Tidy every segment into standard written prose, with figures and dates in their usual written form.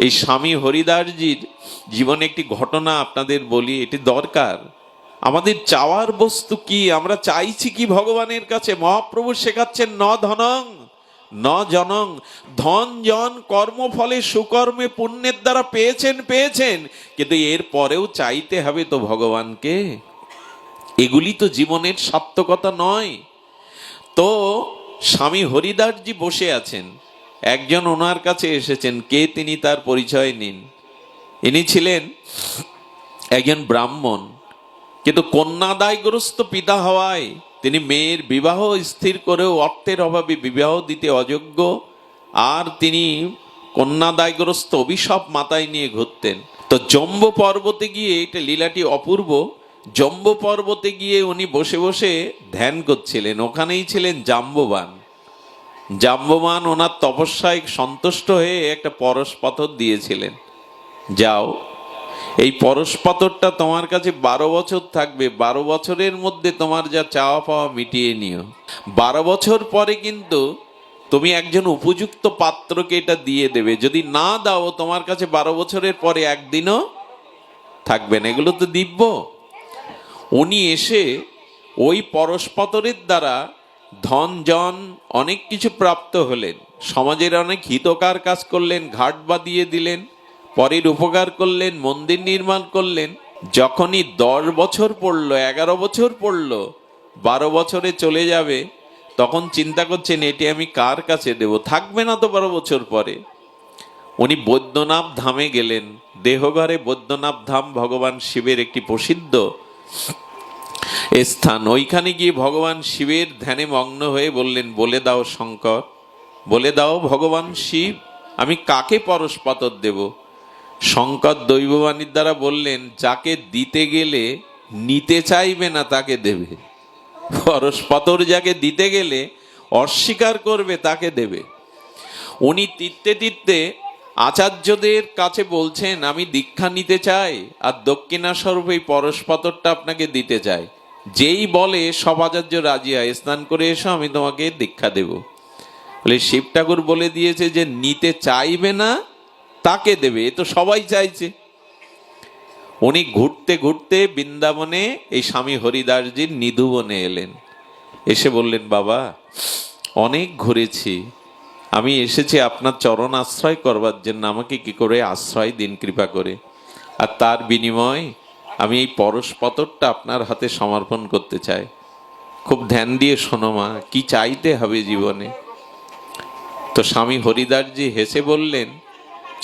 এই স্বামী হরিদাসজির জীবনে একটি ঘটনা আপনাদের বলি, এটি দরকার। আমাদের চাওয়ার বস্তু কি, আমরা চাইছি কি ভগবানের কাছে? মহাপ্রভু শেখাচ্ছেন ন ধনং ন জনং, ধন জন কর্মফলে সুকর্মে পুণ্যের দ্বারা পেয়েছেন, কিন্তু এর পরেও চাইতে হবে তো ভগবানকে। এগুলি তো জীবনের সার্থকতা নয়। তো স্বামী হরিদাসজি বসে আছেন, একজন ওনার কাছে এসেছেন। কে তিনি, তার পরিচয় নিন। ইনি ছিলেন একজন ব্রাহ্মণ, কিন্তু কন্যাদায়গ্রস্ত পিতা হওয়ায় তিনি মেয়ের বিবাহ স্থির করেও অর্থের অভাবে বিবাহ দিতে অযোগ্য, আর তিনি কন্যাদায়গ্রস্ত অভিশাপ মাথায় নিয়ে ঘুরতেন। তো জম্ব পর্বতে গিয়ে, এটা লীলাটি অপূর্ব, জম্ব পর্বতে গিয়ে উনি বসে বসে ধ্যান করছিলেন। ওখানেই ছিলেন জাম্ববান। জাম্ববান ওনার তপস্যায় সন্তুষ্ট হয়ে একটা পরশ পাথর দিয়েছিলেন। যাও, এই পরশ পাথরটা তোমার কাছে 12 বছর থাকবে, 12 বছরের মধ্যে তোমার যা চাওয়া পাওয়া মিটিয়ে নিও। 12 বছর পরে কিন্তু তুমি একজন উপযুক্ত পাত্রকে এটা দিয়ে দেবে। যদি না দাও, তোমার কাছে 12 বছরের পরে একদিনও থাকবে না। এগুলো তো দিব্য। উনি এসে ওই পরশ পাথরের দ্বারা ধন জন অনেক কিছু প্রাপ্ত হলেন, সমাজের অনেক হিতকার কাজ করলেন, ঘাট বাঁধিয়ে দিলেন, পরের উপকার করলেন, মন্দির নির্মাণ করলেন। যখনই 10 বছর পড়ল, 11 বছর পড়ল, 12 বছরে চলে যাবে, তখন চিন্তা করছেন এটি আমি কার কাছে দেব, থাকবে না তো 12 বছর পরে। উনি বৈদ্যনাথ ধামে গেলেন। দেহঘরে বৈদ্যনাথ ধাম ভগবান শিবের একটি প্রসিদ্ধ স্থান। ওইখানে গিয়ে ভগবান শিবের ধ্যানে মগ্ন হয়ে বললেন, বলে দাও শঙ্কর, বলে দাও ভগবান শিব, আমি কাকে পরশ পাথর দেব? শঙ্কর দৈববাণীর দ্বারা বললেন, যাকে দিতে গেলে নিতে চাইবে না তাকে দেবে। পরশ পাথর যাকে দিতে গেলে অস্বীকার করবে তাকে দেবে। উনি তীর্থে আচার্যদের কাছে বলছেন, আমি দীক্ষা নিতে চাই, আর দক্ষিণা স্বরূপ এই পরশ পাথরটা আপনাকে দিতে চাই। যেই বলে সব আচার্য রাজি হয়, স্নান করে এসো, আমি তোমাকে দীক্ষা দেব। বলে শিব ঠাকুর বলে দিয়েছে যে নিতে চাইবে না তাকে দেবে, এ তো সবাই চাইছে। উনি ঘুরতে ঘুরতে বৃন্দাবনে এই স্বামী হরিদাসজির নিধুবনে এলেন। এসে বললেন, বাবা অনেক ঘুরেছি, আমি এসেছি আপনার চরণ আশ্রয় করবার জন্য, আমাকে কি করে আশ্রয় দিন কৃপা করে, আর তার বিনিময় আমি এই পরশ পাথরটা আপনার হাতে সমর্পণ করতে চাই। খুব ধ্যান দিয়ে শোনো মা, কি চাইতে হবে জীবনে। তো স্বামী হরিদাসজি হেসে বললেন,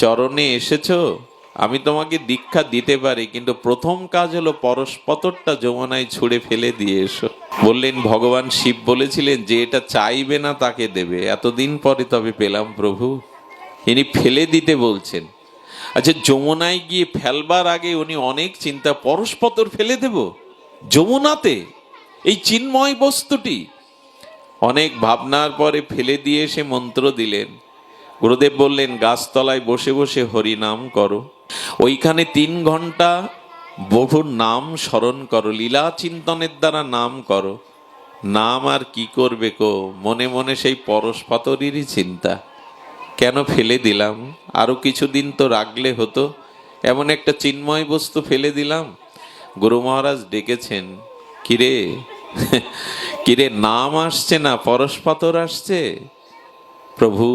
চরণে এসেছো, আমি তোমাকে দীক্ষা দিতে পারি, কিন্তু প্রথম কাজ হলো পরশ পাথরটা যমুনায় ছুঁড়ে ফেলে দিয়ে এসো। বললেন, ভগবান শিব বলেছিলেন যে এটা চাইবে না তাকে দেবে, এতদিন পরে তবে পেলাম প্রভু, ইনি ফেলে দিতে বলছেন। আচ্ছা, যমুনায় গিয়ে ফেলবার আগে উনি অনেক চিন্তা, পরশ পাথর ফেলে দেব যমুনাতে, এই চিন্ময় বস্তুটি। অনেক ভাবনার পরে ফেলে দিয়ে এসে মন্ত্র দিলেন। গুরুদেব বললেন, গাছতলায় বসে বসে হরিনাম করো, ওইখানে 3 ঘন্টা বহুর নাম স্মরণ করো, লীলা চিন্তনের দ্বারা নাম করো। নাম আর কি করবে গো, মনে মনে সেই পরশ পাথরেরই চিন্তা। কেন ফেলে দিলাম, আরো কিছুদিন তো রাখলে হতো, এমন একটা চিন্ময় বস্তু ফেলে দিলাম। গুরু মহারাজ ডেকেছেন, কিরে কিরে, নাম আসছে না, পরশ পাথর আসছে। প্রভু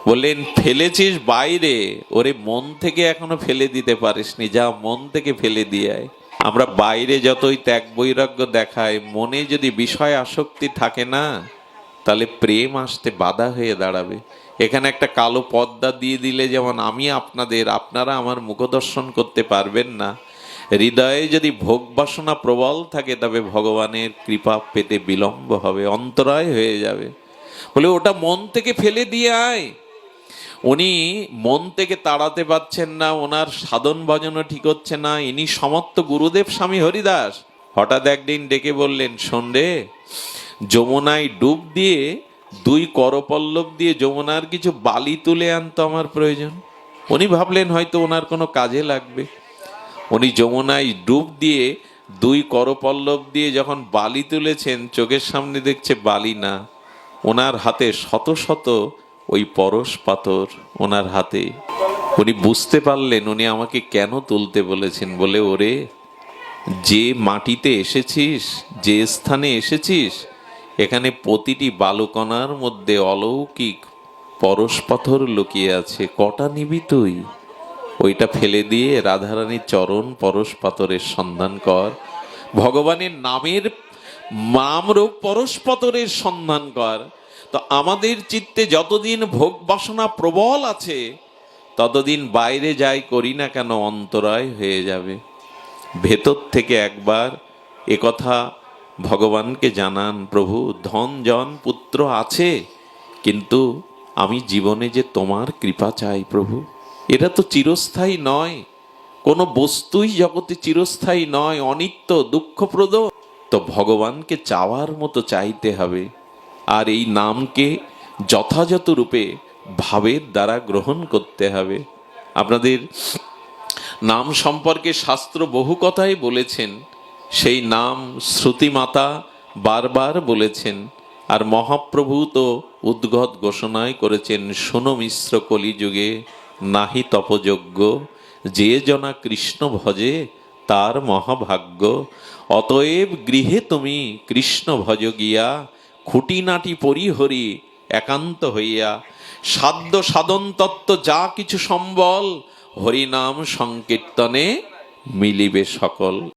বললেন, ফেলেছিস বাইরে, ওরে মন থেকে এখনো ফেলে দিতে পারিসনি, যা মন থেকে ফেলে দিয়ে আয়। আমরা বাইরে যতই ত্যাগ বৈরাগ্য দেখায়, মনে যদি বিষয় আসক্তি থাকে না, তাহলে প্রেম আসতে বাধা হয়ে দাঁড়াবে। এখানে একটা কালো পর্দা দিয়ে দিলে যেমন আমি আপনাদের, আপনারা আমার মুখদর্শন করতে পারবেন না, হৃদয়ে যদি ভোগ বাসনা প্রবল থাকে, তবে ভগবানের কৃপা পেতে বিলম্ব হবে, অন্তরায় হয়ে যাবে। বলে ওটা মন থেকে ফেলে দিয়ে আয়। উনি মন থেকে তাড়াতে পারছেন না, ওনার সাধন ভজনও ঠিক হচ্ছে না। ইনি সমর্থ গুরুদেব স্বামী হরিদাস হঠাৎ একদিন ডেকে বললেন, শোন রে, যমুনায় ডুব দিয়ে 2 করপল্লব দিয়ে যমুনার কিছু বালি তুলে আনতো আমার প্রয়োজন। উনি ভাবলেন হয়তো ওনার কোনো কাজে লাগবে। উনি যমুনায় ডুব দিয়ে 2 করপল্লব দিয়ে যখন বালি তুলেছেন, চোখের সামনে দেখছে বালি না, ওনার হাতে শত শত ওই পরশ পাথর ওনার হাতে। উনি বুঝতে পারলেন উনি আমাকে কেন তুলতে বলেছেন। বলে, ওরে, যে মাটিতে এসেছিস, যে স্থানে এসেছিস, এখানে প্রতিটি বালুকণার মধ্যে অলৌকিক পরশ পাথর লুকিয়ে আছে। কটা নিবি তুই? ওইটা ফেলে দিয়ে রাধারানীর চরণ পরশ পাথরের সন্ধান কর, ভগবানের নামরূপ পরশ পাথরের সন্ধান কর। তো আমাদের চিত্তে যতদিন ভোগ বাসনা প্রবল আছে, ততদিন বাইরে যাই করি না কেন অন্তরায় হয়ে যাবে। ভেতর থেকে একবার একথা ভগবানকে জানান, প্রভু ধন জন পুত্র আছে, কিন্তু আমি জীবনে যে তোমার কৃপা চাই প্রভু। এটা তো চিরস্থায়ী নয়, কোনো বস্তুই জগতে চিরস্থায়ী নয়, অনিত্য, দুঃখপ্রদ। তো ভগবানকে চাওয়ার মতো চাইতে হবে, আর এই নামকে যথাযথ রূপে ভাবের দ্বারা গ্রহণ করতে হবে। আপনাদের নাম সম্পর্কে শাস্ত্র বহু কথাই বলেছেন, সেই নাম শ্রুতিমাতা বারবার বলেছেন। আর মহাপ্রভু তো উদ্গত ঘোষণায় করেছেন, শোনো মিশ্র কলিযুগে নাহি তপযজ্ঞ, যে জনা কৃষ্ণ ভজে তার মহাভাগ্য। অতএব গৃহে তুমি কৃষ্ণ ভজ গিয়া, খুঁটিনাটি পরিহরি একান্ত হইয়া, সাধ্য সাধন তত্ত্ব যা কিছু সম্বল, হরিনাম সংকীর্তনে মিলিবে সকল।